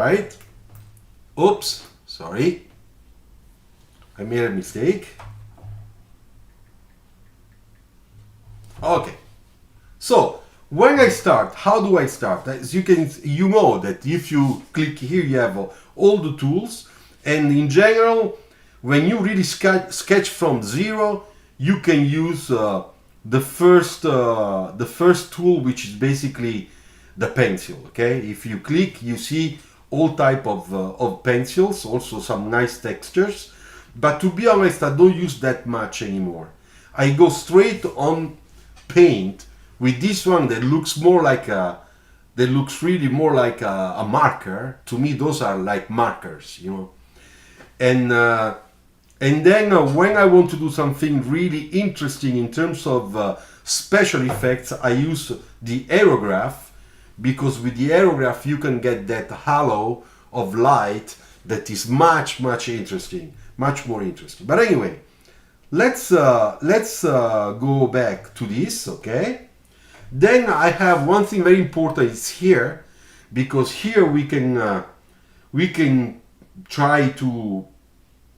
Right? Oops, sorry. I made a mistake. Okay. So when I start, how do I start? As you know that if you click here, you have all the tools, and in general, when you really sketch from zero, you can use the first tool, which is basically the pencil. Okay, if you click, you see all type of pencils, also some nice textures. But to be honest, I don't use that much anymore. I go straight on paint with this one that looks more like that looks really more like a marker. To me, those are like markers, you know. And then when I want to do something really interesting in terms of special effects, I use the aerograph, because with the aerograph you can get that halo of light that is much interesting, much more interesting. But anyway, let's go back to this, okay? Then I have one thing very important is here, because here we can try to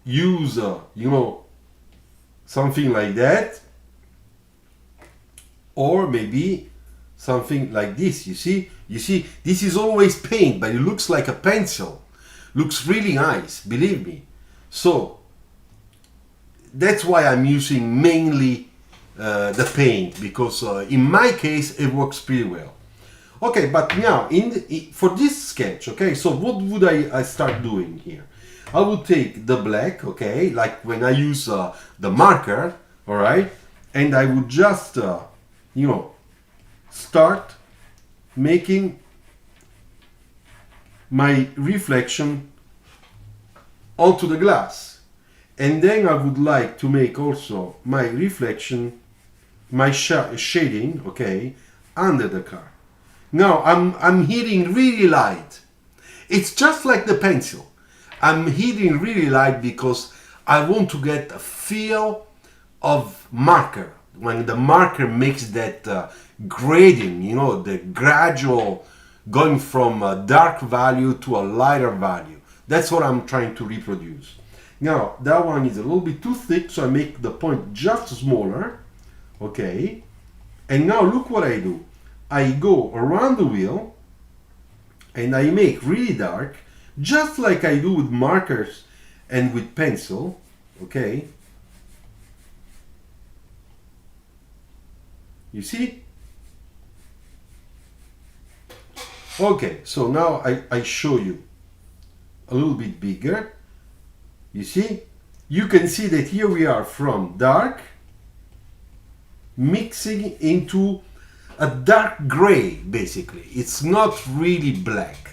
use you know, something like that, or maybe something like this. You see this is always paint, but it looks like a pencil, looks really nice, believe me. So that's why I'm using mainly the paint, because in my case it works pretty well. Okay, but now for this sketch, okay, so what would I start doing here? I would take the black, okay, like when I use the marker, all right, and I would just you know, start making my reflection onto the glass. And then I would like to make also my reflection, my shading, okay, under the car. Now I'm hitting really light. It's just like the pencil. I'm hitting really light because I want to get a feel of marker. When the marker makes that grading, you know, the gradual going from a dark value to a lighter value. That's what I'm trying to reproduce. Now, that one is a little bit too thick, so I make the point just smaller, okay? And now look what I do. I go around the wheel and I make really dark, just like I do with markers and with pencil, okay? You see? Okay, so now I show you a little bit bigger. You see? You can see that here we are from dark mixing into a dark gray, basically. It's not really black.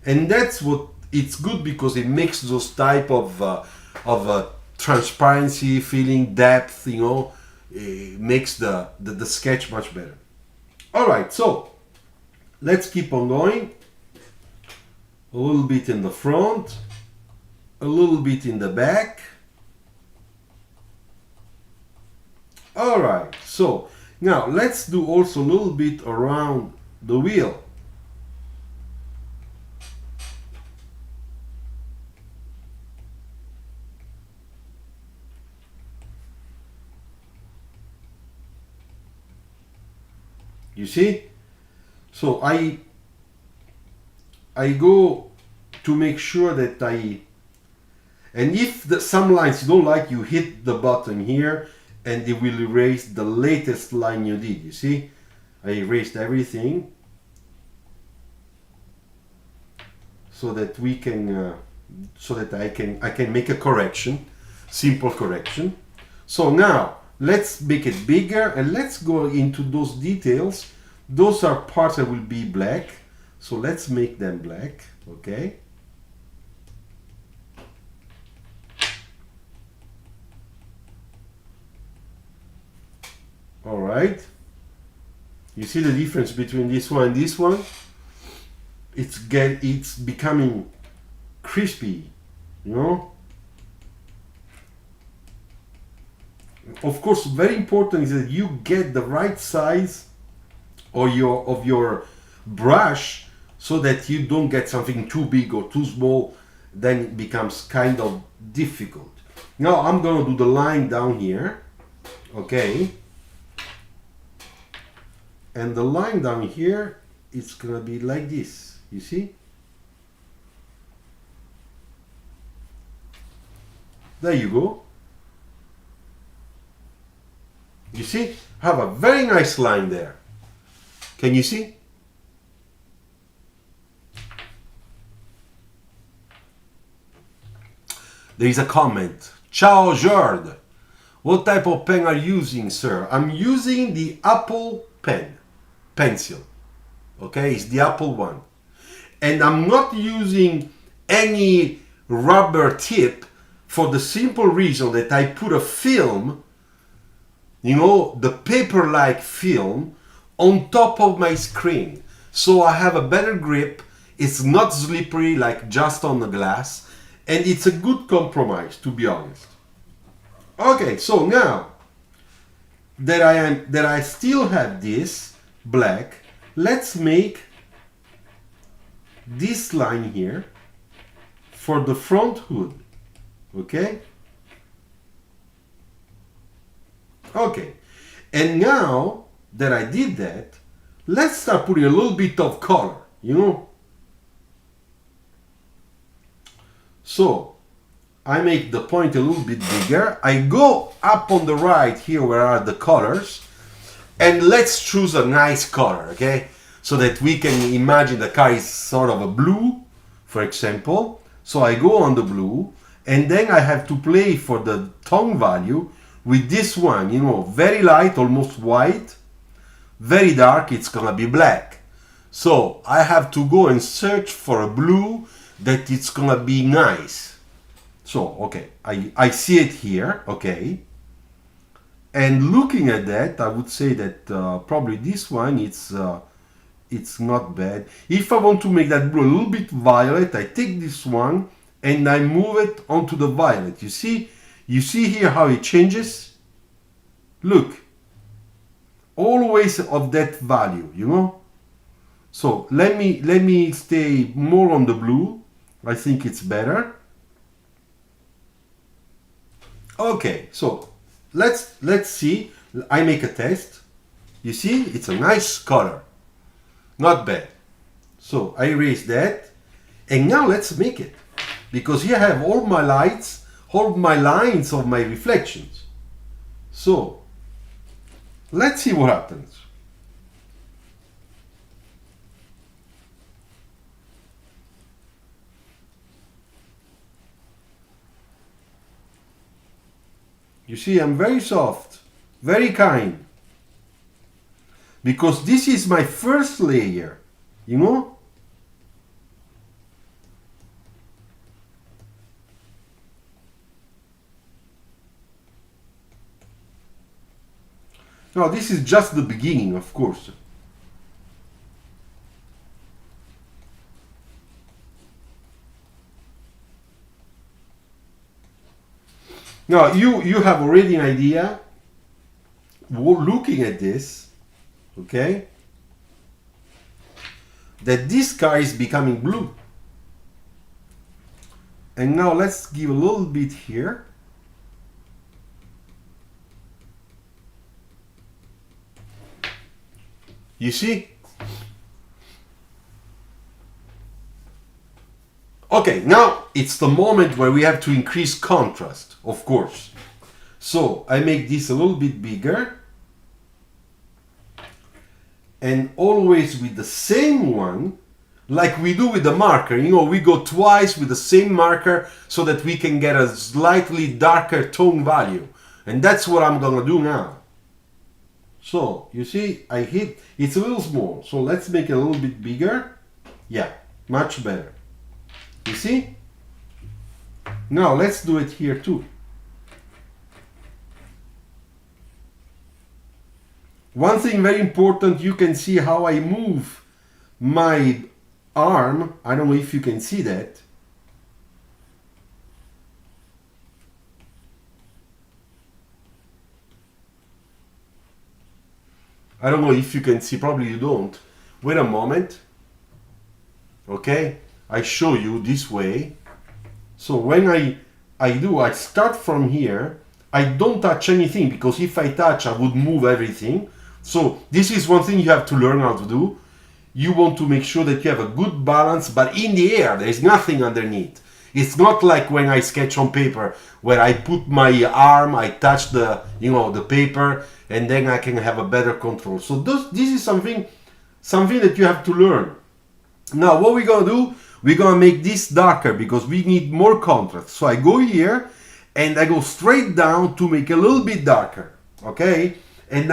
And that's what it's good, because it makes those type of transparency, feeling, depth, you know, it makes the sketch much better. All right, so let's keep on going. A little bit in the front, a little bit in the back. All right, so now let's do also a little bit around the wheel. You see? So I go to make sure that and if some lines you don't like, you hit the button here and it will erase the latest line you did. You see? I erased everything so that we can so that I can make a correction, simple correction. So now let's make it bigger and let's go into those details. Those are parts that will be black, so let's make them black, okay? All right. You see the difference between this one and this one? It's becoming crispy, you know? Of course, very important is that you get the right size of your brush so that you don't get something too big or too small, then it becomes kind of difficult. Now I'm gonna do the line down here, okay? And the line down here, it's gonna be like this, you see? There you go. You see? Have a very nice line there. Can you see? There is a comment. Ciao, Jord. What type of pen are you using, sir? I'm using the Apple pencil. Okay, it's the Apple one. And I'm not using any rubber tip for the simple reason that I put a film, you know, the paper-like film, on top of my screen. So I have a better grip. It's not slippery like just on the glass. And it's a good compromise, to be honest. Okay, so now that I still have this black, let's make this line here for the front hood. Okay? Okay. And now that I did that, let's start putting a little bit of color, you know? So I make the point a little bit bigger. I go up on the right here where are the colors, and let's choose a nice color, okay? So that we can imagine the car is sort of a blue, for example. So I go on the blue, and then I have to play for the tone value with this one, you know, very light, almost white, very dark, it's gonna be black. So I have to go and search for a blue that it's gonna be nice. So, okay, I see it here, okay. And looking at that, I would say that probably this one, it's not bad. If I want to make that blue a little bit violet, I take this one and I move it onto the violet. You see here how it changes? Look, always of that value, you know? So let me stay more on the blue. I think it's better. Okay, so let's see. I make a test. You see, it's a nice color. Not bad. So I erase that. And now let's make it. Because here I have all my lights, all my lines of my reflections. So let's see what happens. You see, I'm very soft, very kind. Because this is my first layer, you know? Now, this is just the beginning, of course. Now, you have already an idea, looking at this, okay, that this car is becoming blue. And now let's give a little bit here. You see? Okay, now it's the moment where we have to increase contrast, of course. So I make this a little bit bigger. And always with the same one, like we do with the marker. You know, we go twice with the same marker so that we can get a slightly darker tone value. And that's what I'm gonna do now. So, you see, I hit, it's a little small. So let's make it a little bit bigger. Yeah, much better. You see? Now let's do it here too. One thing very important, you can see how I move my arm. I don't know if you can see that. I don't know if you can see, probably you don't. Wait a moment. Okay, I show you this way. So when I start from here. I don't touch anything, because if I touch, I would move everything. So this is one thing you have to learn how to do. You want to make sure that you have a good balance, but in the air, there is nothing underneath. It's not like when I sketch on paper, where I put my arm, I touch the, the paper, and then I can have a better control. So this is something that you have to learn. Now, what we're gonna do, we're gonna make this darker, because we need more contrast. So I go here, and I go straight down to make a little bit darker, okay? And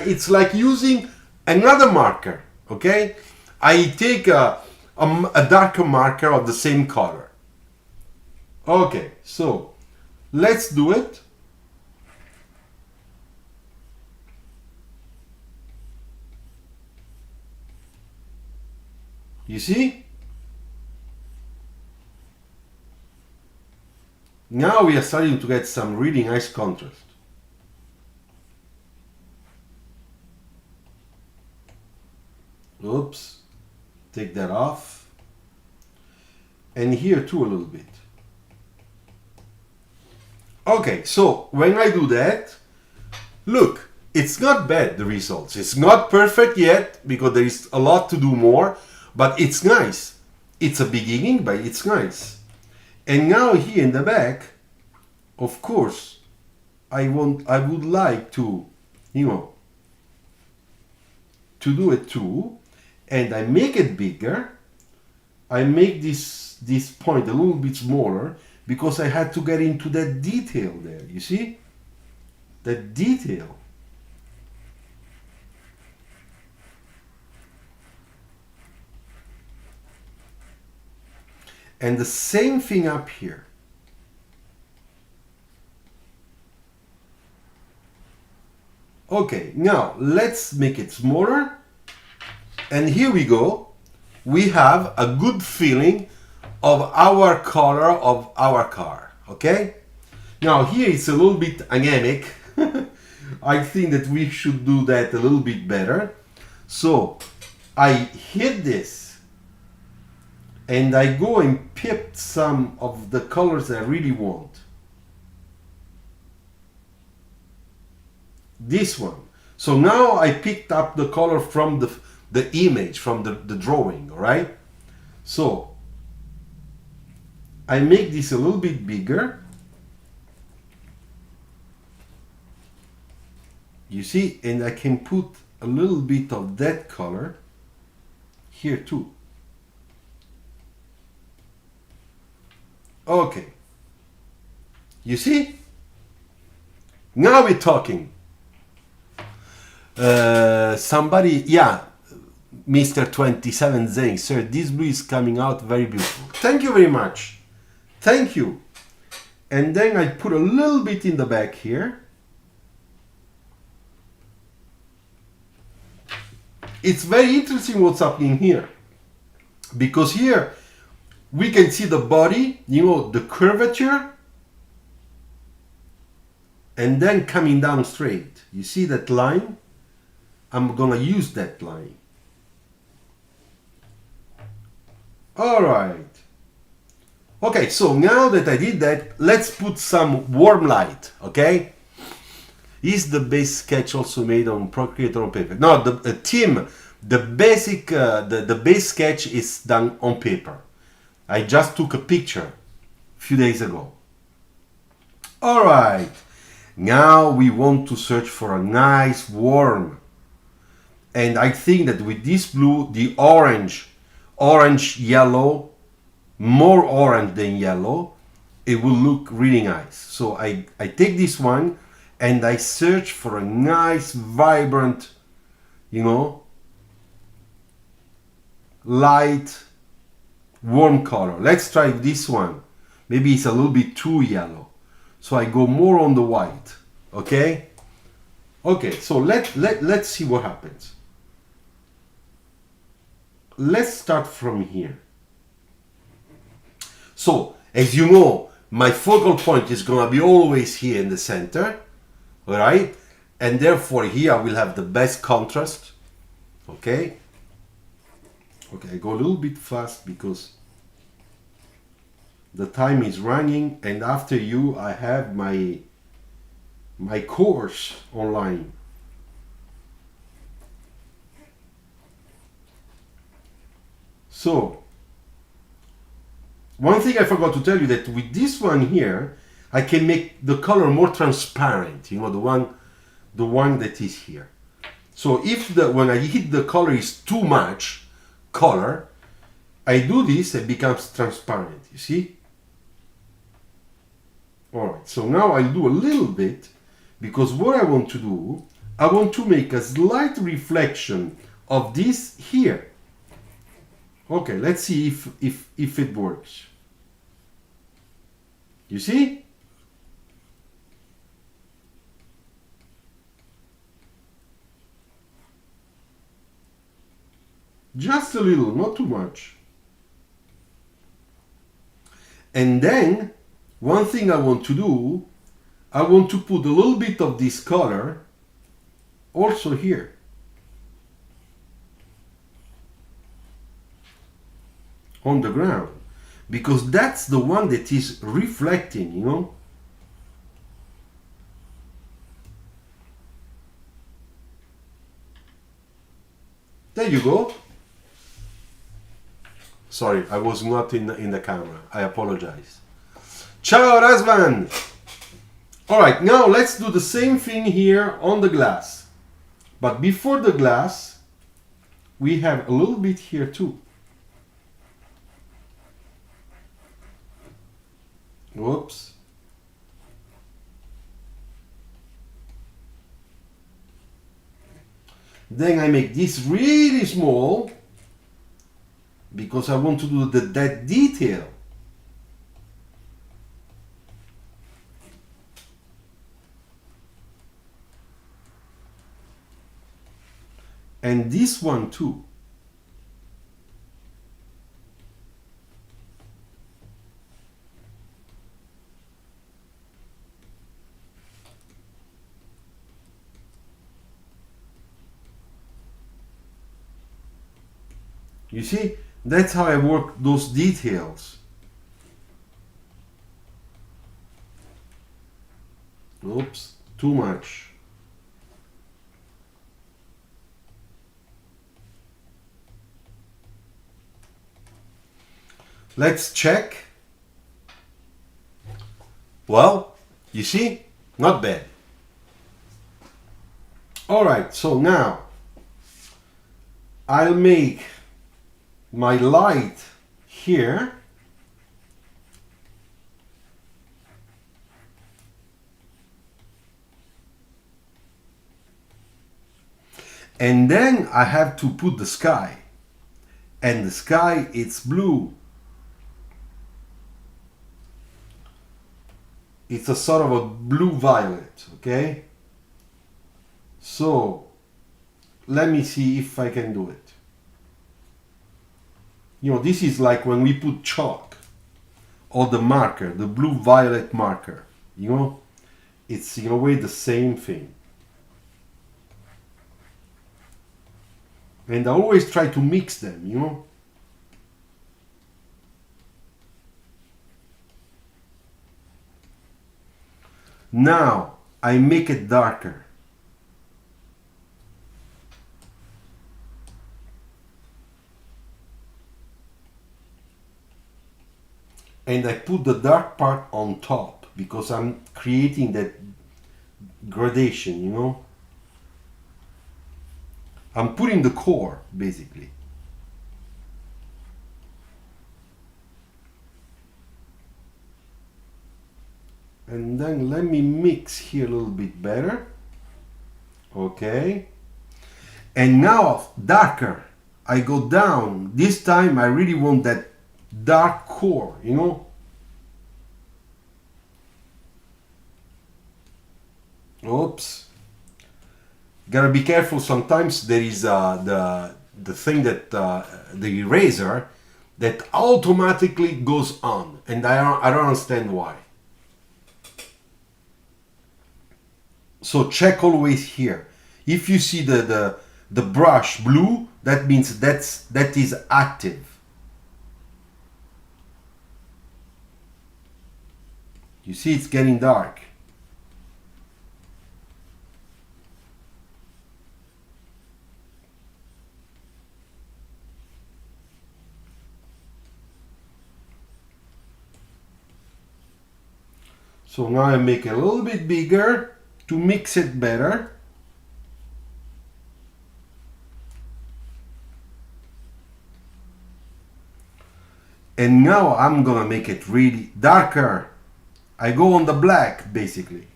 it's like using another marker, okay? I take a darker marker of the same color. Okay, so let's do it. You see? Now we are starting to get some really nice contrast. Oops, take that off. And here too a little bit. Okay, so when I do that, look, it's not bad, the results. It's not perfect yet, because there is a lot to do more, but it's nice. It's a beginning, but it's nice. And now here in the back, of course, I would like to, to do it too, and I make it bigger. I make this point a little bit smaller, because I had to get into that detail there, you see? That detail. And the same thing up here. Okay, now let's make it smaller. And here we go. We have a good feeling of our color of our car, okay? Now here it's a little bit anemic. I think that we should do that a little bit better. So I hit this, and I go and pick some of the colors I really want. This one. So now I picked up the color from the image, from the drawing, all right? So I make this a little bit bigger. You see, and I can put a little bit of that color here too. Okay. You see? Now we're talking. Somebody, yeah, Mr. 27 saying, sir, this blue is coming out very beautiful. Thank you very much. Thank you. And then I put a little bit in the back here. It's very interesting what's happening here, because here we can see the body, the curvature, and then coming down straight. You see that line? I'm gonna use that line. All right. Okay, so now that I did that, let's put some warm light, okay? Is the base sketch also made on Procreate or on paper? No, the team, the basic, the base sketch is done on paper. I just took a picture a few days ago. All right, now we want to search for a nice warm. And I think that with this blue, the orange, yellow, more orange than yellow, it will look really nice. So I take this one, and I search for a nice, vibrant, light, warm color. Let's try this one. Maybe it's a little bit too yellow. So I go more on the white, okay? Okay, so let's see what happens. Let's start from here. So, as you know, my focal point is gonna be always here in the center. All right, and therefore here I will have the best contrast. Okay, Okay, I go a little bit fast because the time is running, and after you I have my course online. So one thing I forgot to tell you, that with this one here I can make the color more transparent, you know, the one that is here. So if when I hit the color is too much color, I do this, it becomes transparent, you see? Alright, so now I'll do a little bit, because what I want to do, I want to make a slight reflection of this here. Okay, let's see if it works. You see? Just a little, not too much. And then, one thing I want to do, I want to put a little bit of this color also here. On the ground. Because that's the one that is reflecting, you know. There you go. Sorry, I was not in the camera. I apologize. Ciao, Razvan! Alright, now let's do the same thing here on the glass. But before the glass, we have a little bit here too. Whoops. Then I make this really small, because I want to do that detail. And this one too. You see, that's how I work those details. Oops, too much. Let's check. Well, you see, not bad. Alright, so now I'll make my light here. And then I have to put the sky. And the sky, it's blue. It's a sort of a blue-violet, okay? So, let me see if I can do it. You know, this is like when we put chalk or the marker, the blue-violet marker, you know? It's in a way the same thing. And I always try to mix them, you know? Now, I make it darker. And I put the dark part on top because I'm creating that gradation, you know? I'm putting the core, basically. And then let me mix here a little bit better. Okay. And now darker. I go down. This time I really want that dark core, you know? Oops. Gotta be careful. Sometimes there is the thing that the eraser that automatically goes on, and I don't understand why. So check always here. If you see the brush blue, That means that is active. You see, it's getting dark. So now I make it a little bit bigger to mix it better. And now I'm gonna make it really darker. I go on the black, basically.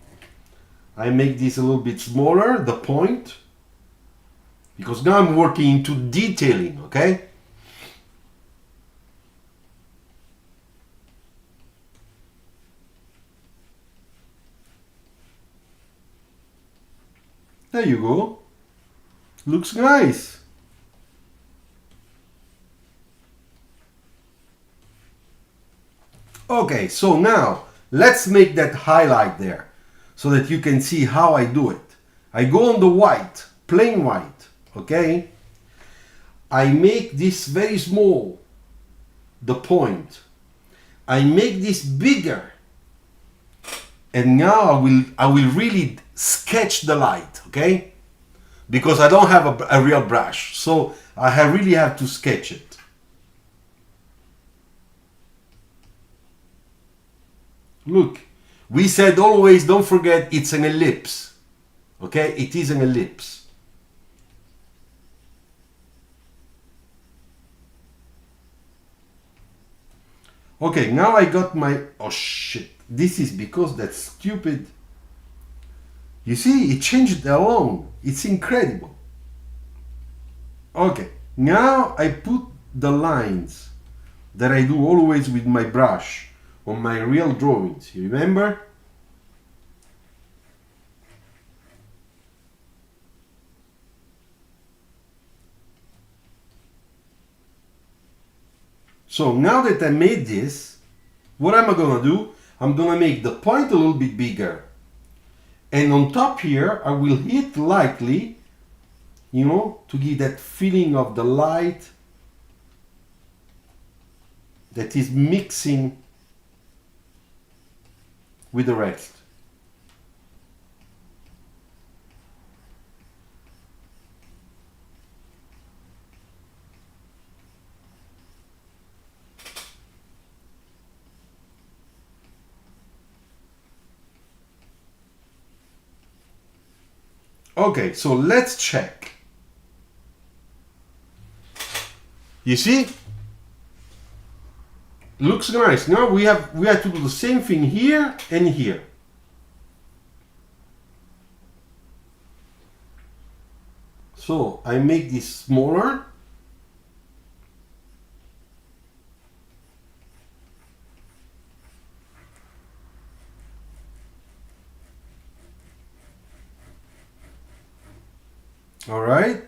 I make this a little bit smaller, the point, because now I'm working into detailing, okay? There you go. Looks nice. Okay, so now let's make that highlight there so that you can see how I do it. I go on the white, plain white, okay? I make this very small, the point. I make this bigger. And now I will really sketch the light, okay? Because I don't have a real brush, so really have to sketch it. Look, we said always, don't forget, it's an ellipse, okay? It is an ellipse. Okay, now I got my, oh shit, this is because that's stupid. You see, it changed along. It's incredible. Okay, now I put the lines that I do always with my brush on my real drawings. You remember? So now that I made this, what am I gonna do? I'm gonna make the point a little bit bigger. And on top here, I will hit lightly, you know, to give that feeling of the light that is mixing with the rest. Okay, so let's check. You see? Looks nice. Now we have to do the same thing here and here. So I make this smaller. All right.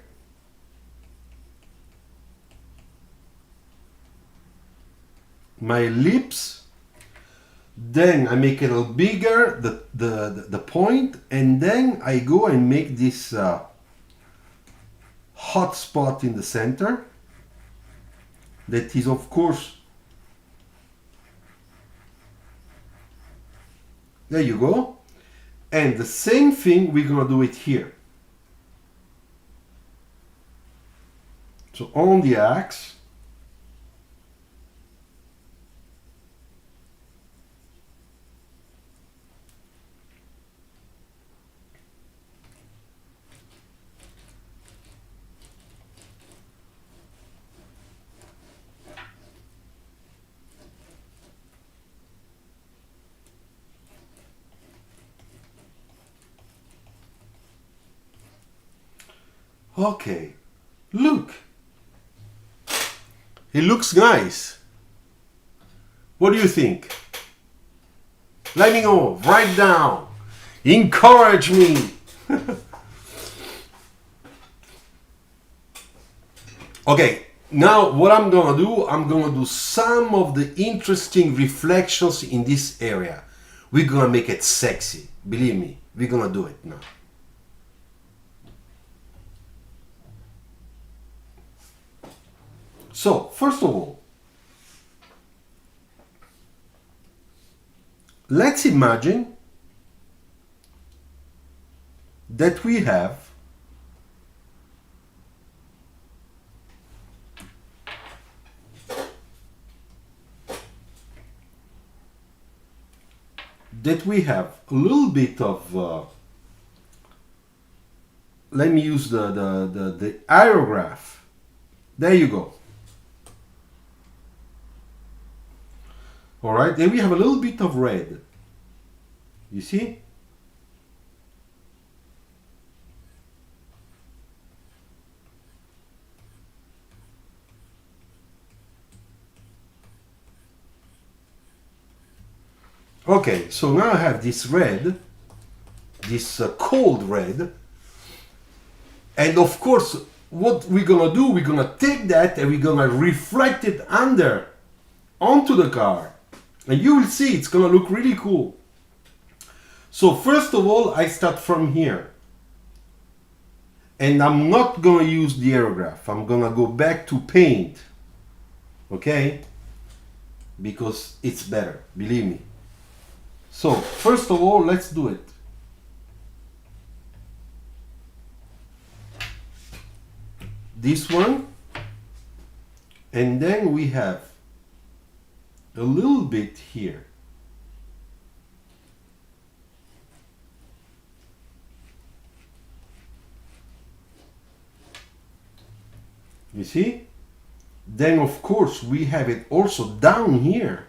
My lips. Then I make it a little bigger, the point, and then I go and make this hot spot in the center. That is, of course, there you go. And the same thing, we're gonna do it here. So on the axe, okay, look. It looks nice. What do you think? Let me know, write down, encourage me. Okay, now what I'm gonna do some of the interesting reflections in this area. We're gonna make it sexy. Believe me, we're gonna do it now. So, first of all, let's imagine that we have a little bit of let me use the aerograph. There you go. All right, then we have a little bit of red. You see? Okay, so now I have this red, this cold red, and of course, what we're gonna do, we're gonna take that and we're gonna reflect it onto the car, and you will see it's gonna look really cool. So first of all, I start from here, and I'm not gonna use the aerograph. I'm gonna go back to paint, okay? Because it's better, believe me. So first of all, let's do it. This one, and then we have a little bit here. You see? Then of course we have it also down here.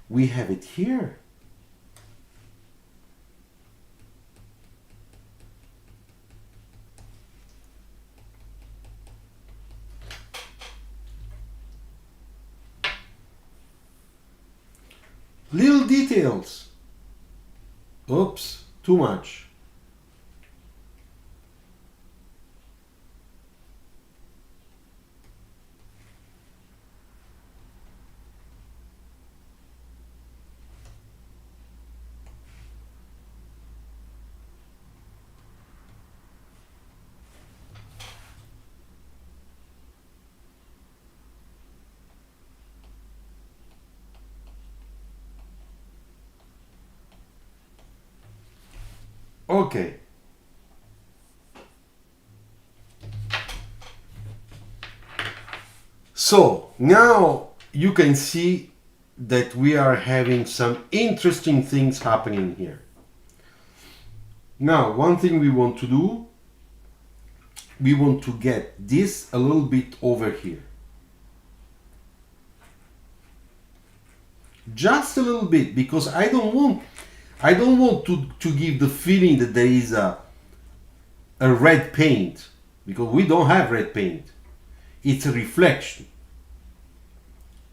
We have it here. Little details. Oops, too much. Okay. So now you can see that we are having some interesting things happening here. Now, one thing we want to do, we want to get this a little bit over here. Just a little bit, because I don't want to give the feeling that there is a red paint, because we don't have red paint. It's a reflection.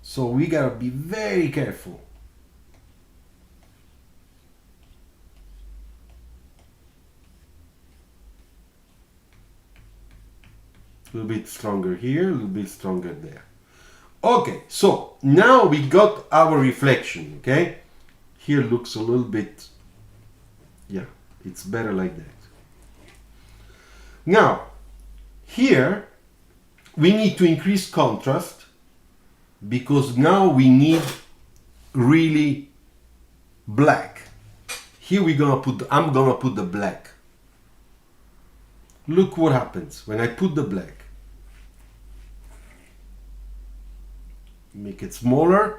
So we gotta be very careful. A little bit stronger here, a little bit stronger there. Okay, so now we got our reflection, okay? Here looks a little bit, yeah, it's better like that. Now, here we need to increase contrast, because now we need really black. Here I'm gonna put the black. Look what happens when I put the black. Make it smaller.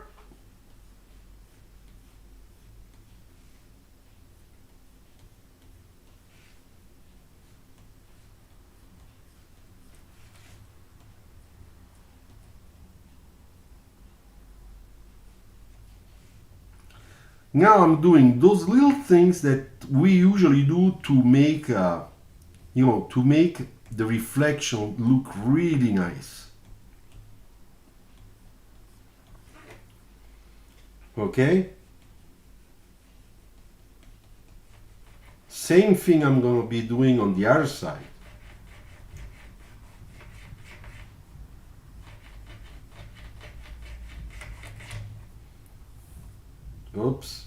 Now I'm doing those little things that we usually do to make, to make the reflection look really nice. Okay? Same thing I'm going to be doing on the other side. Oops.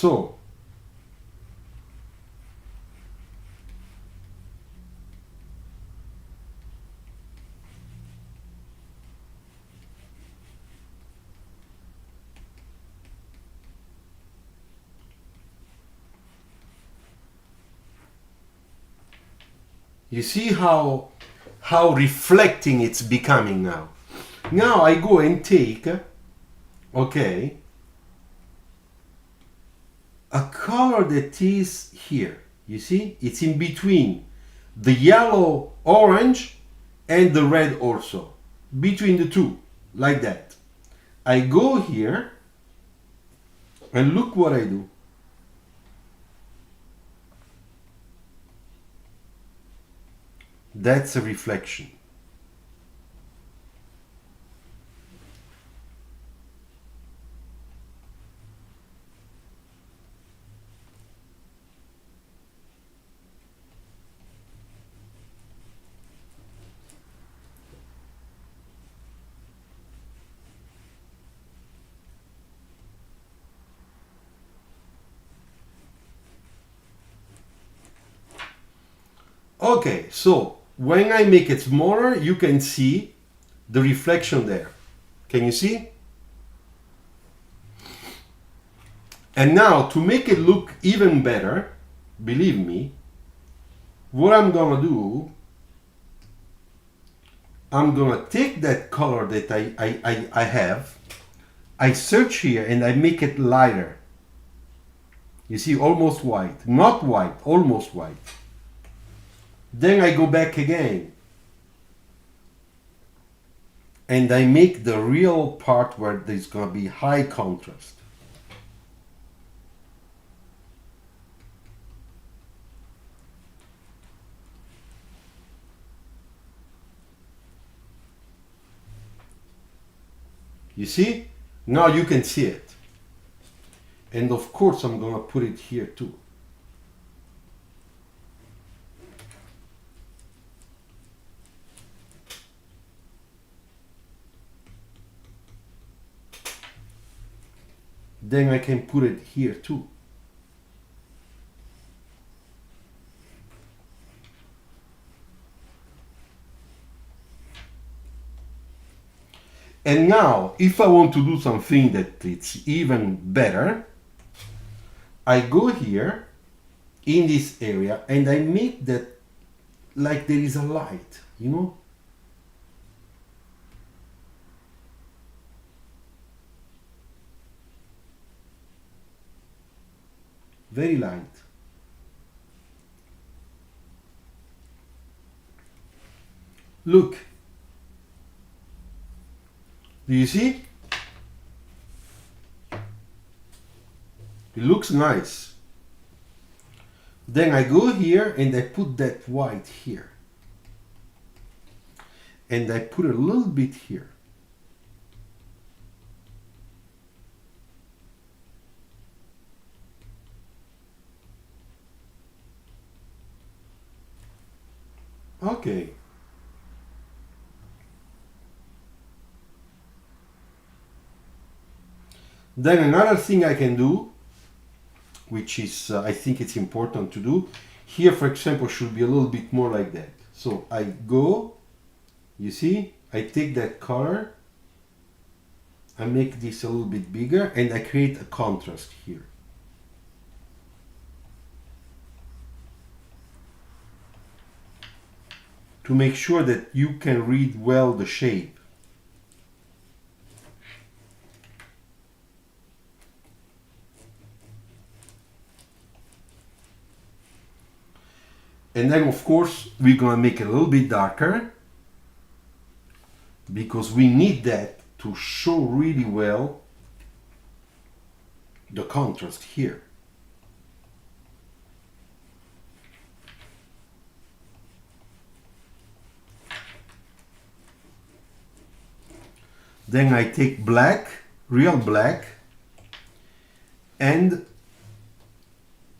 So you see how reflecting it's becoming now. Now I go and take, okay, a color that is here. You see, it's in between the yellow, orange, and the red also. Between the two, like that. I go here and look what I do. That's a reflection. Okay, so when I make it smaller, you can see the reflection there. Can you see? And now to make it look even better, believe me, what I'm gonna do, I'm gonna take that color that I have, I search here and I make it lighter. You see, almost white, not white, almost white. Then I go back again and I make the real part where there's gonna be high contrast. You see? Now you can see it. And of course I'm gonna put it here too. Then I can put it here too. And now, if I want to do something that it's even better, I go here in this area and I make that like there is a light, you know? Very light. Look. Do you see? It looks nice. Then I go here and I put that white here. And I put a little bit here. Okay. Then another thing I can do, which is I think it's important to do, here for example should be a little bit more like that. So I go, you see, I take that color, I make this a little bit bigger and I create a contrast here. To make sure that you can read well the shape. And then of course we're gonna make it a little bit darker because we need that to show really well the contrast here. Then I take black, real black, and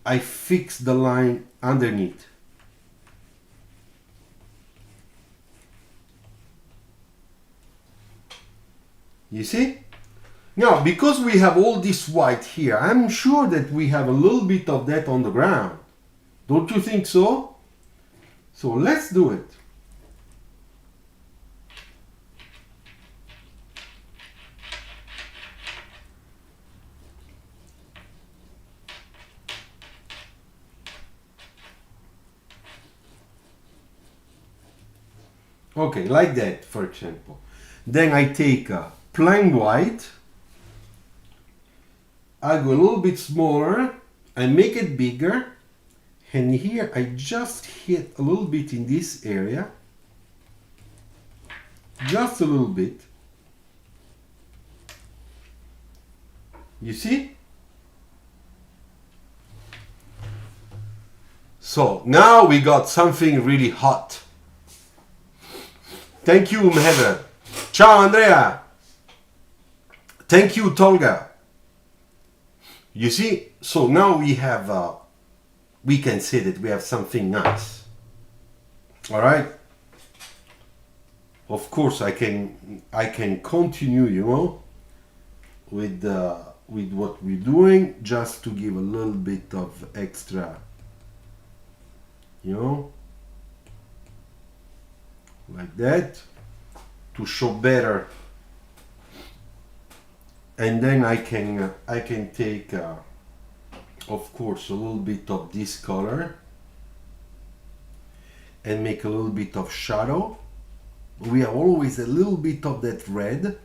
I fix the line underneath. You see? Now, because we have all this white here, I'm sure that we have a little bit of that on the ground. Don't you think so? So let's do it. Okay, like that, for example. Then I take a plain white, I go a little bit smaller, I make it bigger, and here I just hit a little bit in this area, just a little bit. You see? So now we got something really hot. Thank you, Heather. Ciao, Andrea. Thank you, Tolga. You see, so now we have, we can say that we have something nice. All right. Of course, I can continue, you know, with what we're doing, just to give a little bit of extra, you know, like that, to show better. And then I can take, of course, a little bit of this color and make a little bit of shadow. We have always a little bit of that red.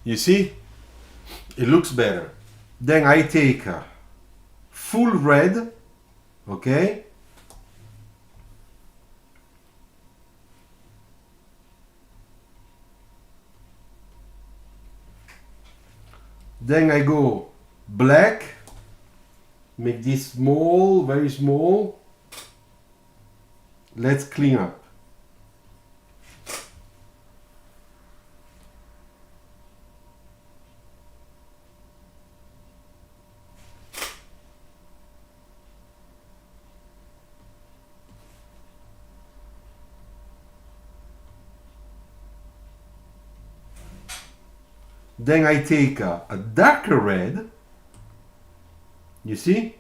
You see, it looks better. Then I take a full red, okay? Then I go black, make this small, very small. Let's clean up. Then I take a darker red, you see?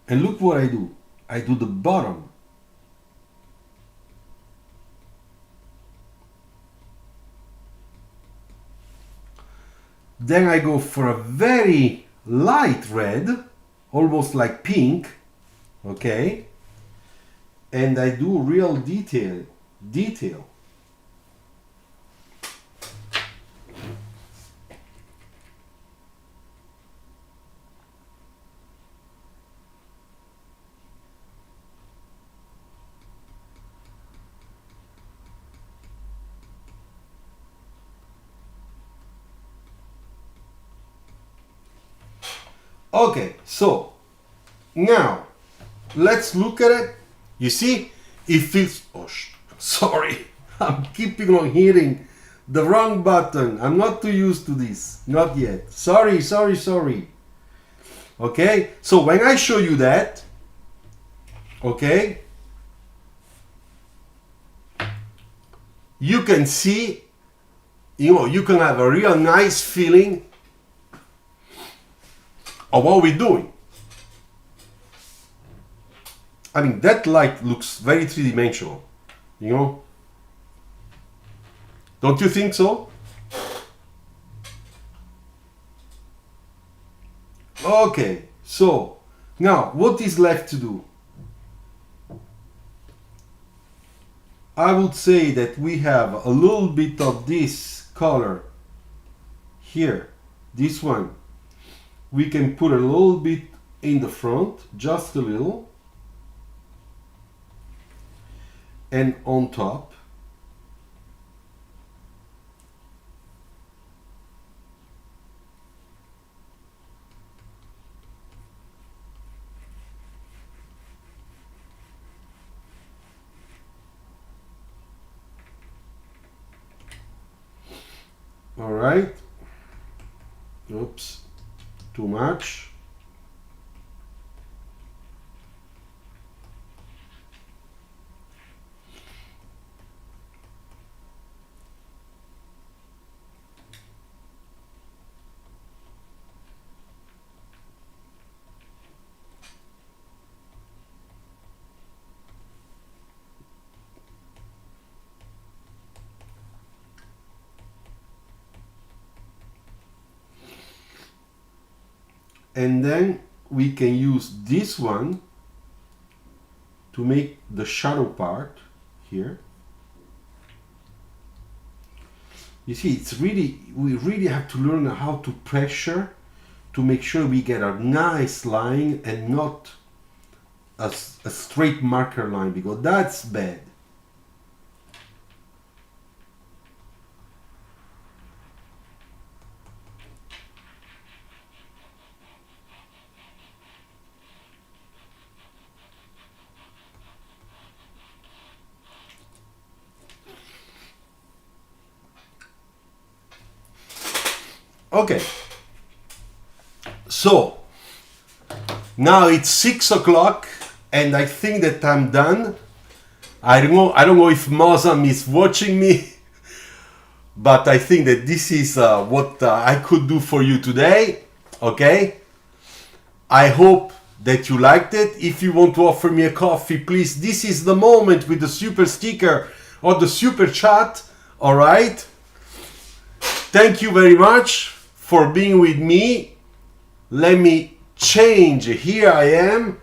And look what I do. I do the bottom. Then I go for a very light red, almost like pink, okay? And I do real detail. Okay, so now let's look at it. You see, it feels, oh, sorry, I'm keeping on hitting the wrong button. I'm not too used to this, not yet. Sorry. Okay, so when I show you that, okay, you can see, you know, you can have a real nice feeling of what we're doing. I mean, that light looks very three-dimensional, you know? Don't you think so? Okay, so now what is left to do? I would say that we have a little bit of this color here, this one. We can put a little bit in the front, just a little, and on top. All right. Oops, too much. And then we can use this one to make the shadow part here. You see, it's really, we really have to learn how to pressure to make sure we get a nice line and not a straight marker line, because that's bad. Okay, so now it's 6 o'clock and I think that I'm done. I don't know if Mozam is watching me, but I think that this is what I could do for you today. Okay, I hope that you liked it. If you want to offer me a coffee, please, this is the moment with the super sticker or the super chat. All right, thank you very much for being with me. Let me change. Here I am,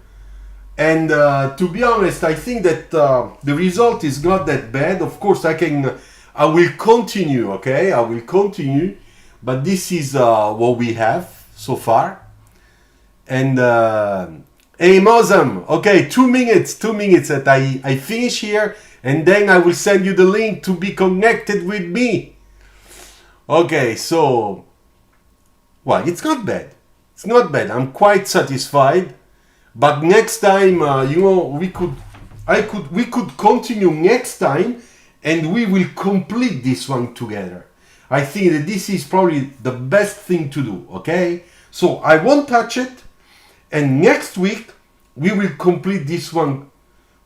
and to be honest, I think that the result is not that bad. Of course, I will continue. Okay, I will continue, but this is what we have so far. And hey, Mozam, okay, 2 minutes that I finish here, and then I will send you the link to be connected with me. Okay, so, well, it's not bad. It's not bad. I'm quite satisfied. But next time, you know, we could continue next time, and we will complete this one together. I think that this is probably the best thing to do. Okay, so I won't touch it, and next week we will complete this one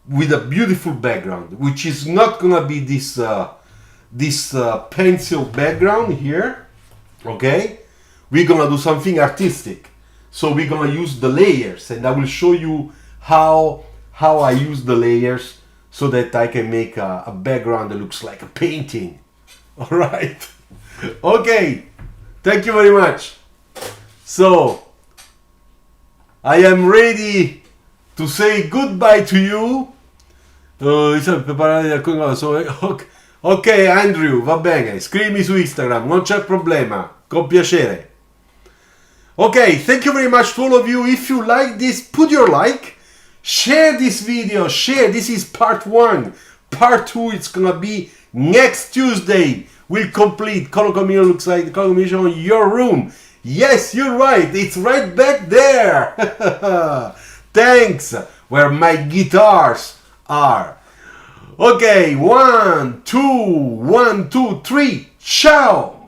with a beautiful background, which is not gonna be this pencil background here. Okay, we're gonna do something artistic. So we're gonna use the layers, and I will show you how I use the layers so that I can make a background that looks like a painting. All right. Okay. Thank you very much. So I am ready to say goodbye to you. Ok, Andrew, va bene. Scrivimi su Instagram, non c'è problema. Con piacere. Okay, thank you very much to all of you. If you like this, put your like, share this video, share. This is part 1. Part 2, it's gonna be next Tuesday. We'll complete color combination. Looks like the color combination in your room. Yes, you're right. It's right back there. Thanks. Where my guitars are. Okay, 1, 2, 1, 2, 3. Ciao.